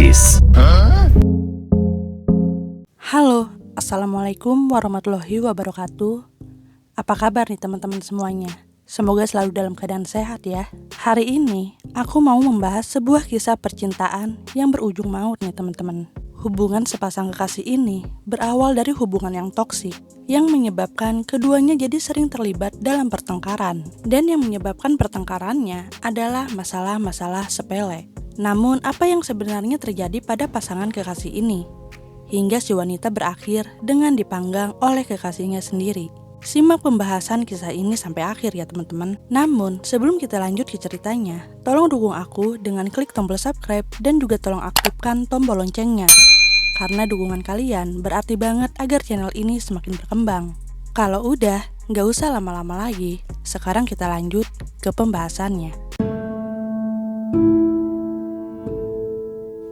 this? Halo, Assalamualaikum warahmatullahi wabarakatuh. Apa kabar nih teman-teman semuanya? Semoga selalu dalam keadaan sehat ya. Hari ini, aku mau membahas sebuah kisah percintaan yang berujung maut nih teman-teman. Hubungan sepasang kekasih ini berawal dari hubungan yang toksik, yang menyebabkan keduanya jadi sering terlibat dalam pertengkaran. Dan yang menyebabkan pertengkarannya adalah masalah-masalah sepele. Namun, apa yang sebenarnya terjadi pada pasangan kekasih ini? Hingga si wanita berakhir dengan dipanggang oleh kekasihnya sendiri. Simak pembahasan kisah ini sampai akhir ya teman-teman. Namun, sebelum kita lanjut ke ceritanya, tolong dukung aku dengan klik tombol subscribe dan juga tolong aktifkan tombol loncengnya. Karena dukungan kalian berarti banget agar channel ini semakin berkembang. Kalau udah, nggak usah lama-lama lagi. Sekarang kita lanjut ke pembahasannya.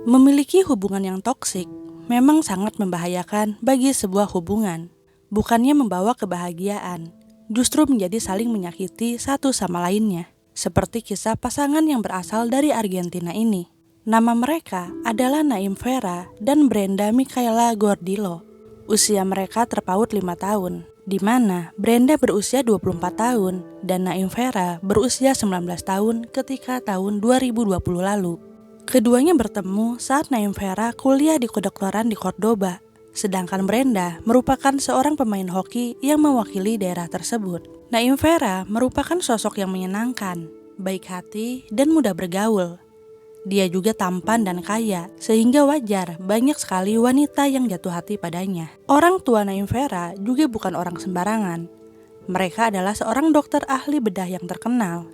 Memiliki hubungan yang toksik memang sangat membahayakan bagi sebuah hubungan. Bukannya membawa kebahagiaan, justru menjadi saling menyakiti satu sama lainnya. Seperti kisah pasangan yang berasal dari Argentina ini. Nama mereka adalah Naim Vera dan Brenda Michaela Gordillo. Usia mereka terpaut 5 tahun, di mana Brenda berusia 24 tahun dan Naim Vera berusia 19 tahun ketika tahun 2020 lalu. Keduanya bertemu saat Naim Vera kuliah di kedokteran di Cordoba. Sedangkan Brenda merupakan seorang pemain hoki yang mewakili daerah tersebut. Naim Vera merupakan sosok yang menyenangkan, baik hati, dan mudah bergaul. Dia juga tampan dan kaya, sehingga wajar banyak sekali wanita yang jatuh hati padanya. Orang tua Naim Vera juga bukan orang sembarangan. Mereka adalah seorang dokter ahli bedah yang terkenal.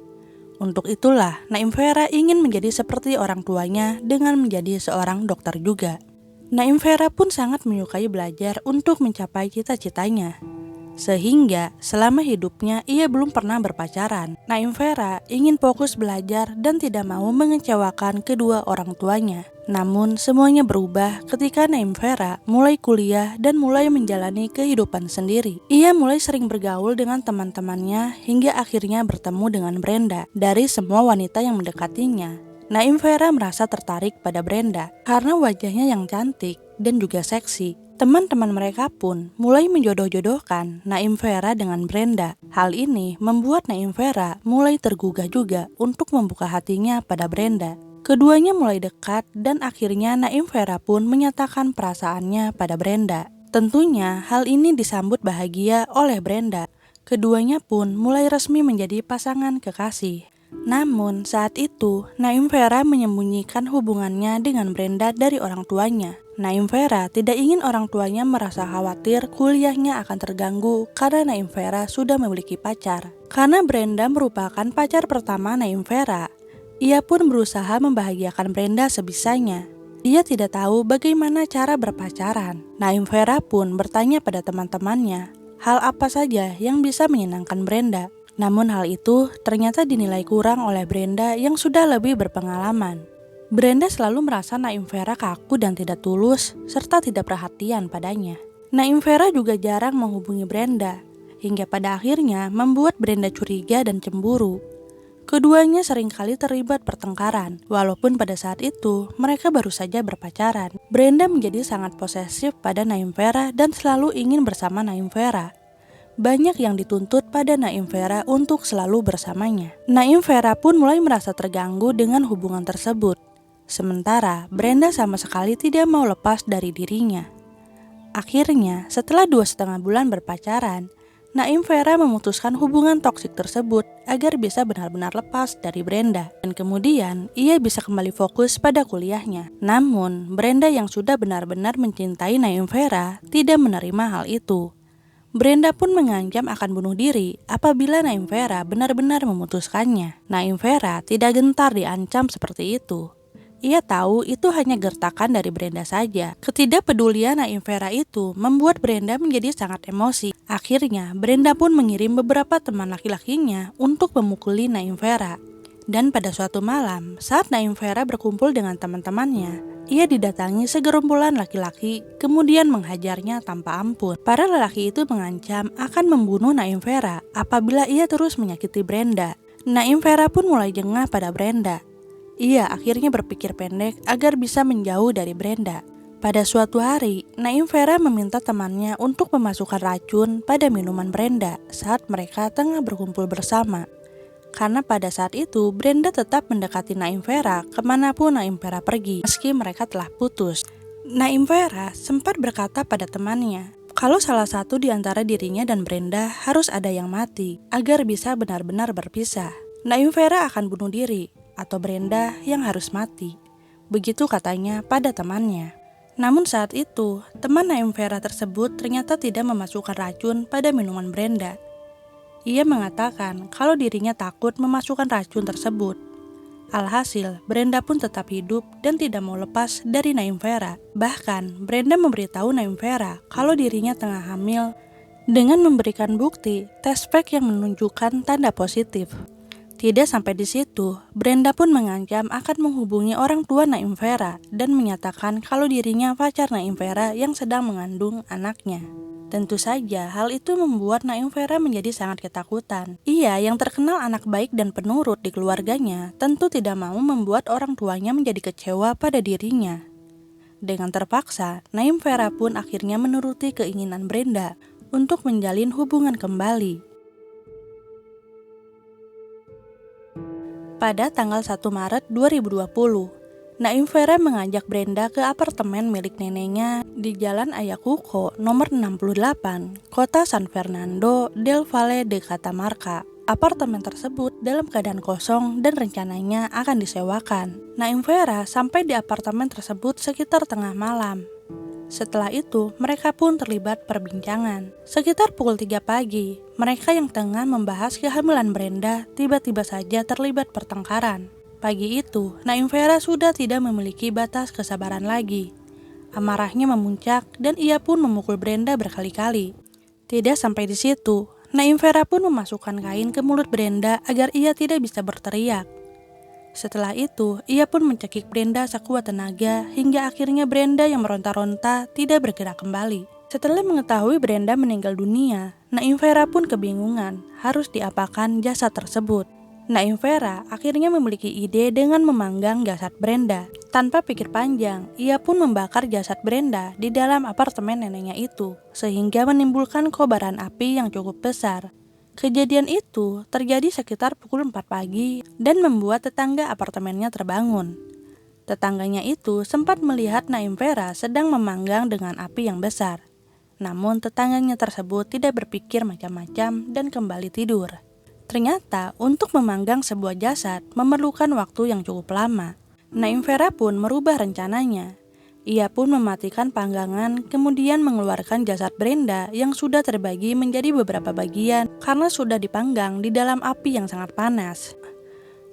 Untuk itulah, Naim Vera ingin menjadi seperti orang tuanya dengan menjadi seorang dokter juga. Naim Vera pun sangat menyukai belajar untuk mencapai cita-citanya. Sehingga selama hidupnya ia belum pernah berpacaran. Naim Vera ingin fokus belajar dan tidak mau mengecewakan kedua orang tuanya. Namun semuanya berubah ketika Naim Vera mulai kuliah dan mulai menjalani kehidupan sendiri. Ia mulai sering bergaul dengan teman-temannya hingga akhirnya bertemu dengan Brenda. Dari semua wanita yang mendekatinya, Naim Vera merasa tertarik pada Brenda karena wajahnya yang cantik dan juga seksi. Teman-teman mereka pun mulai menjodoh-jodohkan Naim Vera dengan Brenda. Hal ini membuat Naim Vera mulai tergugah juga untuk membuka hatinya pada Brenda. Keduanya mulai dekat dan akhirnya Naim Vera pun menyatakan perasaannya pada Brenda. Tentunya hal ini disambut bahagia oleh Brenda. Keduanya pun mulai resmi menjadi pasangan kekasih. Namun saat itu Naim Vera menyembunyikan hubungannya dengan Brenda dari orang tuanya. Naim Vera tidak ingin orang tuanya merasa khawatir kuliahnya akan terganggu karena Naim Vera sudah memiliki pacar. Karena Brenda merupakan pacar pertama Naim Vera, ia pun berusaha membahagiakan Brenda sebisanya. Ia tidak tahu bagaimana cara berpacaran. Naim Vera pun bertanya pada teman-temannya, hal apa saja yang bisa menyenangkan Brenda. Namun hal itu ternyata dinilai kurang oleh Brenda yang sudah lebih berpengalaman. Brenda selalu merasa Naim Vera kaku dan tidak tulus, serta tidak perhatian padanya. Naim Vera juga jarang menghubungi Brenda, hingga pada akhirnya membuat Brenda curiga dan cemburu. Keduanya seringkali terlibat pertengkaran, walaupun pada saat itu mereka baru saja berpacaran. Brenda menjadi sangat posesif pada Naim Vera dan selalu ingin bersama Naim Vera. Banyak yang dituntut pada Naim Vera untuk selalu bersamanya. Naim Vera pun mulai merasa terganggu dengan hubungan tersebut. Sementara Brenda sama sekali tidak mau lepas dari dirinya. Akhirnya, setelah 2,5 bulan berpacaran, Naim Vera memutuskan hubungan toksik tersebut agar bisa benar-benar lepas dari Brenda. Dan kemudian, ia bisa kembali fokus pada kuliahnya. Namun, Brenda yang sudah benar-benar mencintai Naim Vera tidak menerima hal itu. Brenda pun mengancam akan bunuh diri apabila Naim Vera benar-benar memutuskannya. Naim Vera tidak gentar diancam seperti itu. Ia tahu itu hanya gertakan dari Brenda saja. Ketidakpedulian Naim Vera itu membuat Brenda menjadi sangat emosi. Akhirnya, Brenda pun mengirim beberapa teman laki-lakinya untuk memukuli Naim Vera. Dan pada suatu malam, saat Naim Vera berkumpul dengan teman-temannya, ia didatangi segerombolan laki-laki, kemudian menghajarnya tanpa ampun. Para lelaki itu mengancam akan membunuh Naim Vera apabila ia terus menyakiti Brenda. Naim Vera pun mulai jengah pada Brenda. ia akhirnya berpikir pendek agar bisa menjauh dari Brenda. Pada suatu hari, Naim Vera meminta temannya untuk memasukkan racun pada minuman Brenda saat mereka tengah berkumpul bersama. Karena pada saat itu, Brenda tetap mendekati Naim Vera kemanapun Naim Vera pergi, meski mereka telah putus. Naim Vera sempat berkata pada temannya, kalau salah satu di antara dirinya dan Brenda harus ada yang mati, agar bisa benar-benar berpisah. Naim Vera akan bunuh diri, atau Brenda yang harus mati. Begitu katanya pada temannya. Namun saat itu, teman Naim Vera tersebut ternyata tidak memasukkan racun pada minuman Brenda. Ia mengatakan kalau dirinya takut memasukkan racun tersebut. Alhasil, Brenda pun tetap hidup dan tidak mau lepas dari Naim Vera. Bahkan, Brenda memberitahu Naim Vera kalau dirinya tengah hamil dengan memberikan bukti tes pack yang menunjukkan tanda positif. Tidak sampai di situ, Brenda pun mengancam akan menghubungi orang tua Naim Vera dan menyatakan kalau dirinya pacar Naim Vera yang sedang mengandung anaknya. Tentu saja hal itu membuat Naim Vera menjadi sangat ketakutan. Ia yang terkenal anak baik dan penurut di keluarganya tentu tidak mau membuat orang tuanya menjadi kecewa pada dirinya. Dengan terpaksa, Naim Vera pun akhirnya menuruti keinginan Brenda untuk menjalin hubungan kembali. Pada tanggal 1 Maret 2020, Naim Vera mengajak Brenda ke apartemen milik neneknya di Jalan Ayacucho nomor 68, Kota San Fernando del Valle de Catamarca. Apartemen tersebut dalam keadaan kosong dan rencananya akan disewakan. Naim Vera sampai di apartemen tersebut sekitar tengah malam. Setelah itu, mereka pun terlibat perbincangan. Sekitar pukul 3 pagi, mereka yang tengah membahas kehamilan Brenda tiba-tiba saja terlibat pertengkaran. Pagi itu, Naim Vera sudah tidak memiliki batas kesabaran lagi. Amarahnya memuncak dan ia pun memukul Brenda berkali-kali. Tidak sampai di situ, Naim Vera pun memasukkan kain ke mulut Brenda agar ia tidak bisa berteriak. Setelah itu, ia pun mencekik Brenda sekuat tenaga hingga akhirnya Brenda yang meronta-ronta tidak bergerak kembali. Setelah mengetahui Brenda meninggal dunia, Naim Vera pun kebingungan harus diapakan jasad tersebut. Naim Vera akhirnya memiliki ide dengan memanggang jasad Brenda. Tanpa pikir panjang, ia pun membakar jasad Brenda di dalam apartemen neneknya itu, sehingga menimbulkan kobaran api yang cukup besar. Kejadian itu terjadi sekitar pukul 4 pagi dan membuat tetangga apartemennya terbangun. Tetangganya itu sempat melihat Naim Vera sedang memanggang dengan api yang besar. Namun tetangganya tersebut tidak berpikir macam-macam dan kembali tidur. Ternyata untuk memanggang sebuah jasad memerlukan waktu yang cukup lama. Naim Vera pun merubah rencananya. Ia pun mematikan panggangan, kemudian mengeluarkan jasad Brenda yang sudah terbagi menjadi beberapa bagian karena sudah dipanggang di dalam api yang sangat panas.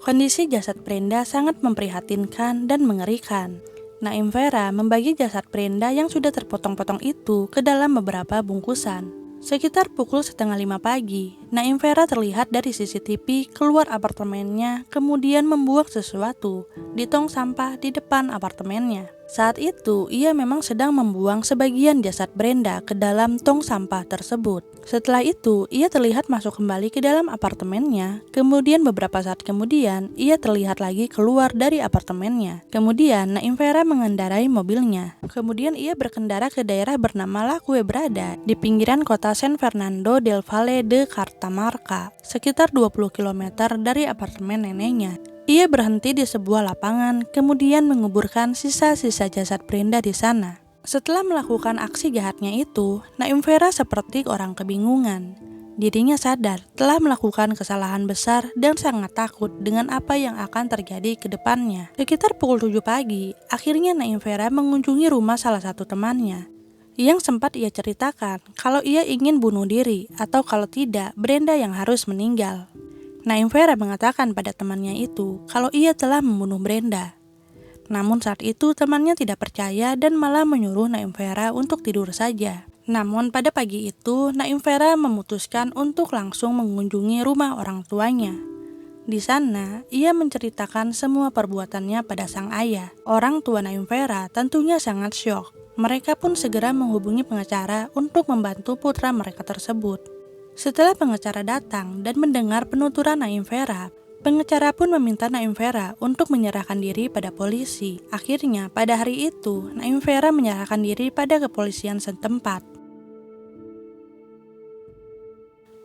Kondisi jasad Brenda sangat memprihatinkan dan mengerikan. Naim Vera membagi jasad Brenda yang sudah terpotong-potong itu ke dalam beberapa bungkusan. Sekitar pukul 4:30 pagi, Naim Vera terlihat dari CCTV keluar apartemennya kemudian membuang sesuatu di tong sampah di depan apartemennya. Saat itu, ia memang sedang membuang sebagian jasad Brenda ke dalam tong sampah tersebut. Setelah itu, ia terlihat masuk kembali ke dalam apartemennya. Kemudian beberapa saat kemudian, ia terlihat lagi keluar dari apartemennya. Kemudian, Naim Vera mengendarai mobilnya. Kemudian ia berkendara ke daerah bernama La Quebrada di pinggiran kota San Fernando del Valle de Catamarca, sekitar 20 km dari apartemen neneknya. Ia berhenti di sebuah lapangan, kemudian menguburkan sisa-sisa jasad Brenda di sana. Setelah melakukan aksi jahatnya itu, Naim Vera seperti orang kebingungan. Dirinya sadar telah melakukan kesalahan besar dan sangat takut dengan apa yang akan terjadi ke depannya. Sekitar pukul 7 pagi, akhirnya Naim Vera mengunjungi rumah salah satu temannya. Yang sempat ia ceritakan kalau ia ingin bunuh diri atau kalau tidak, Brenda yang harus meninggal. Naim Vera mengatakan pada temannya itu kalau ia telah membunuh Brenda. Namun saat itu temannya tidak percaya dan malah menyuruh Naim Vera untuk tidur saja. Namun pada pagi itu Naim Vera memutuskan untuk langsung mengunjungi rumah orang tuanya. Di sana ia menceritakan semua perbuatannya pada sang ayah. Orang tua Naim Vera tentunya sangat syok. Mereka pun segera menghubungi pengacara untuk membantu putra mereka tersebut. Setelah pengacara datang dan mendengar penuturan Naim Vera, Pengacara pun meminta Naim Vera untuk menyerahkan diri pada polisi. Akhirnya, pada hari itu, Naim Vera menyerahkan diri pada kepolisian setempat.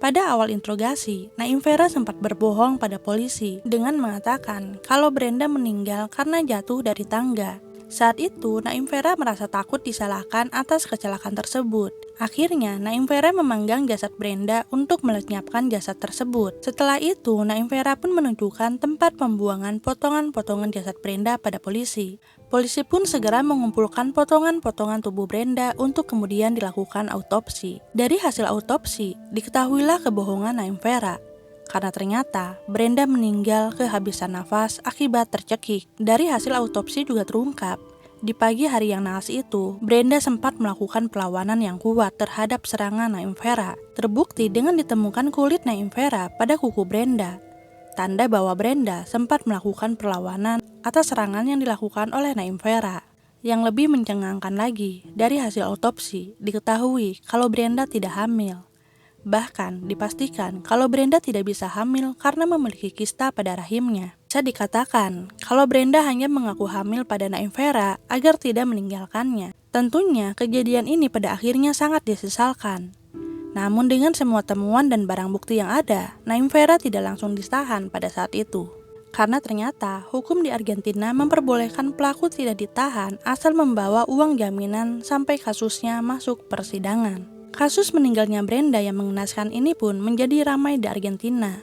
Pada awal interogasi, Naim Vera sempat berbohong pada polisi dengan mengatakan kalau Brenda meninggal karena jatuh dari tangga. Saat itu, Naim Vera merasa takut disalahkan atas kecelakaan tersebut. Akhirnya, Naim Vera memanggang jasad Brenda untuk melenyapkan jasad tersebut. Setelah itu, Naim Vera pun menunjukkan tempat pembuangan potongan-potongan jasad Brenda pada polisi. Polisi pun segera mengumpulkan potongan-potongan tubuh Brenda untuk kemudian dilakukan autopsi. Dari hasil autopsi, diketahuilah kebohongan Naim Vera. Karena ternyata Brenda meninggal kehabisan nafas akibat tercekik. Dari hasil autopsi juga terungkap, di pagi hari yang naas itu, Brenda sempat melakukan perlawanan yang kuat terhadap serangan Naim Vera. Terbukti dengan ditemukan kulit Naim Vera pada kuku Brenda. Tanda bahwa Brenda sempat melakukan perlawanan atas serangan yang dilakukan oleh Naim Vera. Yang lebih mencengangkan lagi, dari hasil autopsi, diketahui kalau Brenda tidak hamil. Bahkan dipastikan kalau Brenda tidak bisa hamil karena memiliki kista pada rahimnya. Bisa dikatakan kalau Brenda hanya mengaku hamil pada Naim Vera agar tidak meninggalkannya. Tentunya kejadian ini pada akhirnya sangat disesalkan. Namun dengan semua temuan dan barang bukti yang ada, Naim Vera tidak langsung ditahan pada saat itu. Karena ternyata hukum di Argentina memperbolehkan pelaku tidak ditahan asal membawa uang jaminan sampai kasusnya masuk persidangan. Kasus meninggalnya Brenda yang mengenaskan ini pun menjadi ramai di Argentina.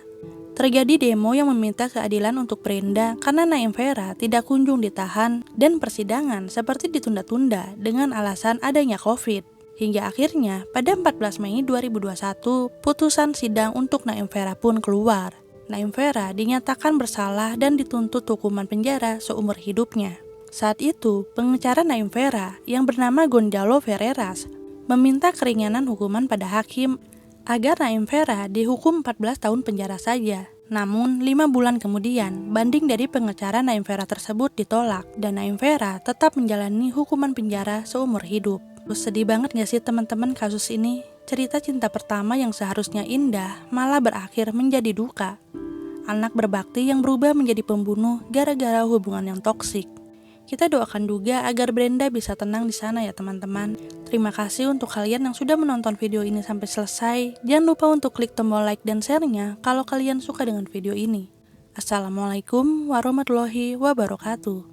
Terjadi demo yang meminta keadilan untuk Brenda karena Naim Vera tidak kunjung ditahan dan persidangan seperti ditunda-tunda dengan alasan adanya COVID. Hingga akhirnya pada 14 Mei 2021, putusan sidang untuk Naim Vera pun keluar. Naim Vera dinyatakan bersalah dan dituntut hukuman penjara seumur hidupnya. Saat itu, pengacara Naim Vera yang bernama Gonzalo Ferreras meminta keringanan hukuman pada hakim agar Naim Vera dihukum 14 tahun penjara saja. Namun, 5 bulan kemudian, banding dari pengacara Naim Vera tersebut ditolak dan Naim Vera tetap menjalani hukuman penjara seumur hidup. Sedih banget gak sih teman-teman kasus ini? Cerita cinta pertama yang seharusnya indah malah berakhir menjadi duka. Anak berbakti yang berubah menjadi pembunuh gara-gara hubungan yang toksik. Kita doakan juga agar Brenda bisa tenang di sana ya teman-teman. Terima kasih untuk kalian yang sudah menonton video ini sampai selesai. Jangan lupa untuk klik tombol like dan share-nya kalau kalian suka dengan video ini. Assalamualaikum warahmatullahi wabarakatuh.